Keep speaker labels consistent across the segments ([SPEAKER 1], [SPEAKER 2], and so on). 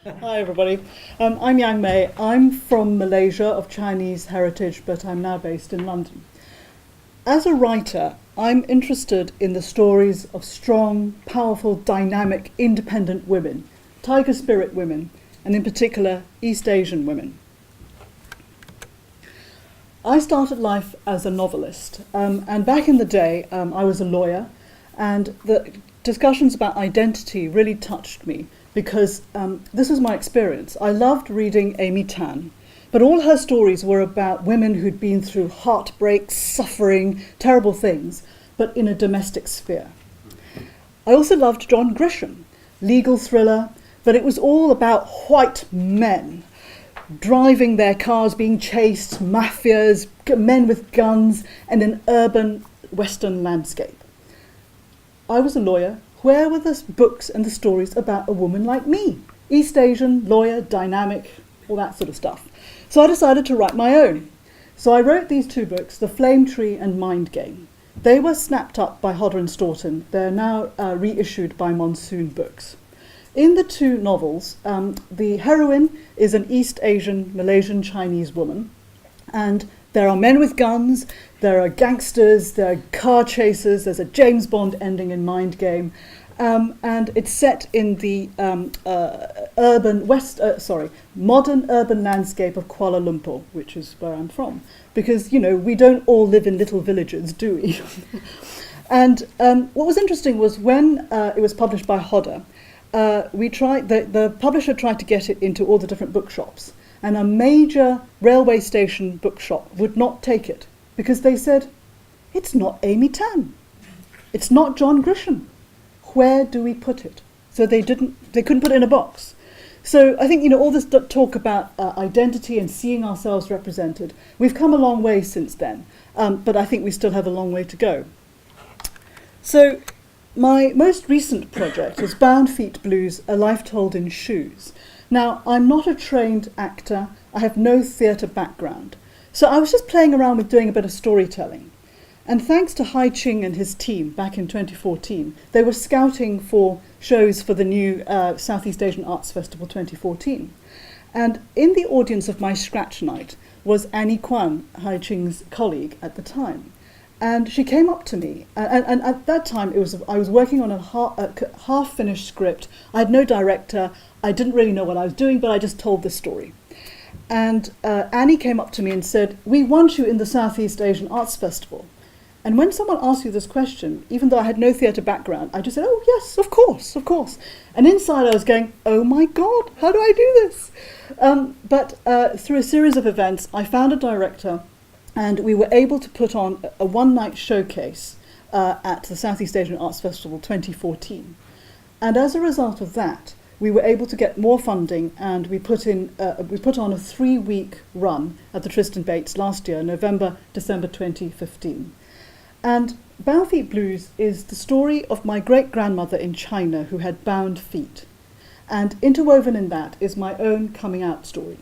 [SPEAKER 1] Hi everybody, I'm Yang Mei. I'm from Malaysia of Chinese heritage, but I'm now based in London. As a writer, I'm interested in the stories of strong, powerful, dynamic, independent women, tiger spirit women, and in particular East Asian women. I started life as a novelist, and back in the day I was a lawyer, and the discussions about identity really touched me because this was my experience. I loved reading Amy Tan, but all her stories were about women who'd been through heartbreak, suffering, terrible things, but in a domestic sphere. I also loved John Grisham, legal thriller, but it was all about white men driving their cars, being chased, mafias, men with guns, and an urban Western landscape. I was a lawyer. Where were the books and the stories about a woman like me? East Asian, lawyer, dynamic, all that sort of stuff. So I decided to write my own. So I wrote these two books, The Flame Tree and Mind Game. They were snapped up by Hodder and Stoughton. They're now reissued by Monsoon Books. In the two novels, the heroine is an East Asian, Malaysian Chinese woman, and there are men with guns, there are gangsters, there are car chasers, there's a James Bond ending in Mind Game, and it's set in the modern urban landscape of Kuala Lumpur, which is where I'm from, because, you know, we don't all live in little villages, do we? And what was interesting was when it was published by Hodder, the publisher tried to get it into all the different bookshops, and a major railway station bookshop would not take it because they said, it's not Amy Tan, it's not John Grisham. Where do we put it? So they couldn't put it in a box. So I think, you know, all this talk about identity and seeing ourselves represented, we've come a long way since then, but I think we still have a long way to go. So my most recent project is Bound Feet Blues, A Life Told in Shoes. Now, I'm not a trained actor. I have no theatre background. So I was just playing around with doing a bit of storytelling. And thanks to Hai Ching and his team back in 2014, they were scouting for shows for the new Southeast Asian Arts Festival 2014. And in the audience of my Scratch Night was Annie Kwan, Hai Ching's colleague at the time. And she came up to me, and at that time I was working on a half-finished script. I had no director. I didn't really know what I was doing, but I just told the story. And Annie came up to me and said, "We want you in the Southeast Asian Arts Festival." And when someone asks you this question, even though I had no theatre background, I just said, "Oh yes, of course, of course." And inside I was going, "Oh my God, how do I do this?" But through a series of events, I found a director, and we were able to put on a one-night showcase at the Southeast Asian Arts Festival 2014. And as a result of that, we were able to get more funding, and we put on a 3-week run at the Tristan Bates last year, November, December 2015. And Bound Feet Blues is the story of my great-grandmother in China who had bound feet. And interwoven in that is my own coming out story.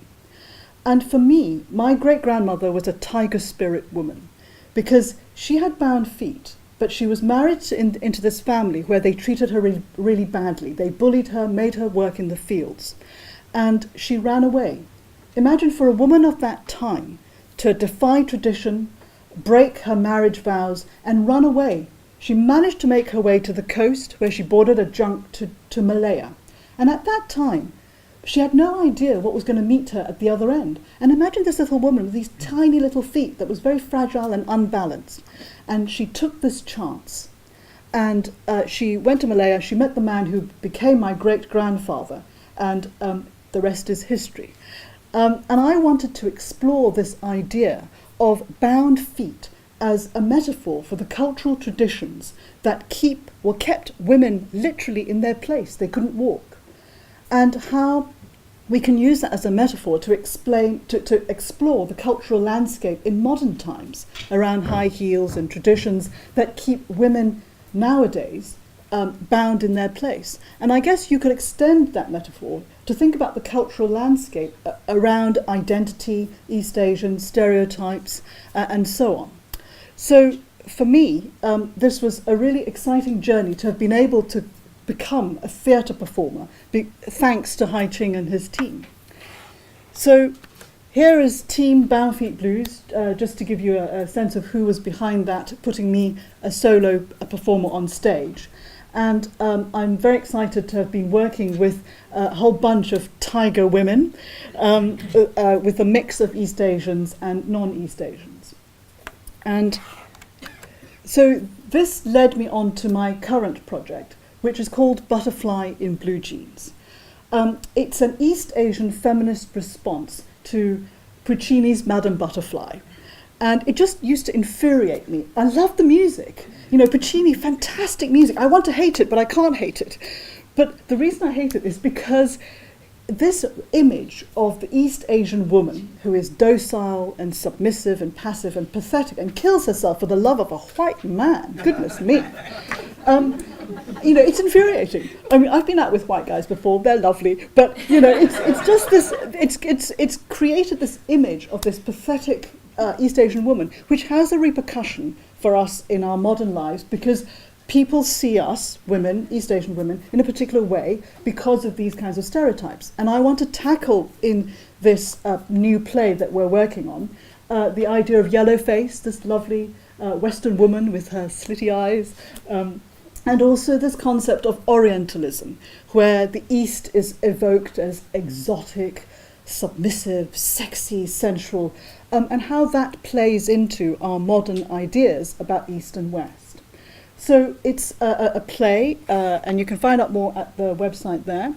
[SPEAKER 1] And for me, my great-grandmother was a tiger spirit woman because she had bound feet, but she was married into this family where they treated her really, really badly. They bullied her, made her work in the fields, and she ran away. Imagine for a woman of that time to defy tradition, break her marriage vows, and run away. She managed to make her way to the coast where she boarded a junk to Malaya. And at that time, she had no idea what was going to meet her at the other end. And imagine this little woman with these tiny little feet that was very fragile and unbalanced. And she took this chance. And she went to Malaya. She met the man who became my great-grandfather. And the rest is history. And I wanted to explore this idea of bound feet as a metaphor for the cultural traditions that kept women literally in their place. They couldn't walk. And how we can use that as a metaphor to explore the cultural landscape in modern times around high heels and traditions that keep women nowadays bound in their place. And I guess you could extend that metaphor to think about the cultural landscape around identity, East Asian stereotypes, and so on. So for me, this was a really exciting journey to have been able to become a theatre performer thanks to Hai Ching and his team. So here is Team Boundfeet Blues, just to give you a sense of who was behind that, putting me a solo performer on stage. And I'm very excited to have been working with a whole bunch of tiger women, with a mix of East Asians and non-East Asians. And so this led me on to my current project, which is called Butterfly in Blue Jeans. It's an East Asian feminist response to Puccini's Madame Butterfly. And it just used to infuriate me. I love the music. You know, Puccini, fantastic music. I want to hate it, but I can't hate it. But the reason I hate it is because this image of the East Asian woman who is docile and submissive and passive and pathetic and kills herself for the love of a white man, goodness me. You know, it's infuriating. I mean, I've been out with white guys before, they're lovely, but, you know, it's just this, it's created this image of this pathetic East Asian woman, which has a repercussion for us in our modern lives because people see us, women, East Asian women, in a particular way because of these kinds of stereotypes. And I want to tackle in this new play that we're working on the idea of yellow face, this lovely Western woman with her slitty eyes, and also this concept of Orientalism, where the East is evoked as exotic, submissive, sexy, sensual, and how that plays into our modern ideas about East and West. So it's a play, and you can find out more at the website there.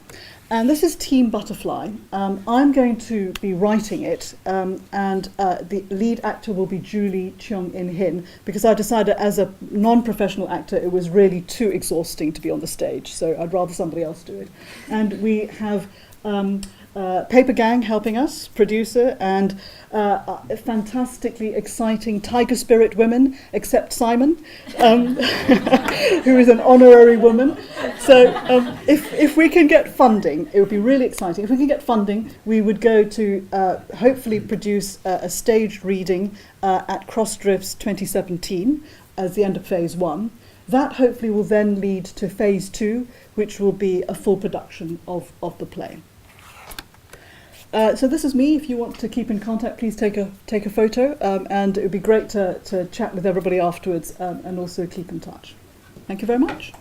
[SPEAKER 1] And this is Team Butterfly. I'm going to be writing it, and the lead actor will be Julie Cheong-in-hin, because I decided as a non-professional actor it was really too exhausting to be on the stage, so I'd rather somebody else do it. And we have Paper Gang helping us, producer, and fantastically exciting tiger spirit women, except Simon, who is an honorary woman. So if we can get funding, it would be really exciting. If we can get funding, we would go to hopefully produce a staged reading at Crossdrifts 2017 as the end of phase 1. That hopefully will then lead to phase 2, which will be a full production of the play. So this is me. If you want to keep in contact, please take a photo, and it would be great to chat with everybody afterwards, and also keep in touch. Thank you very much.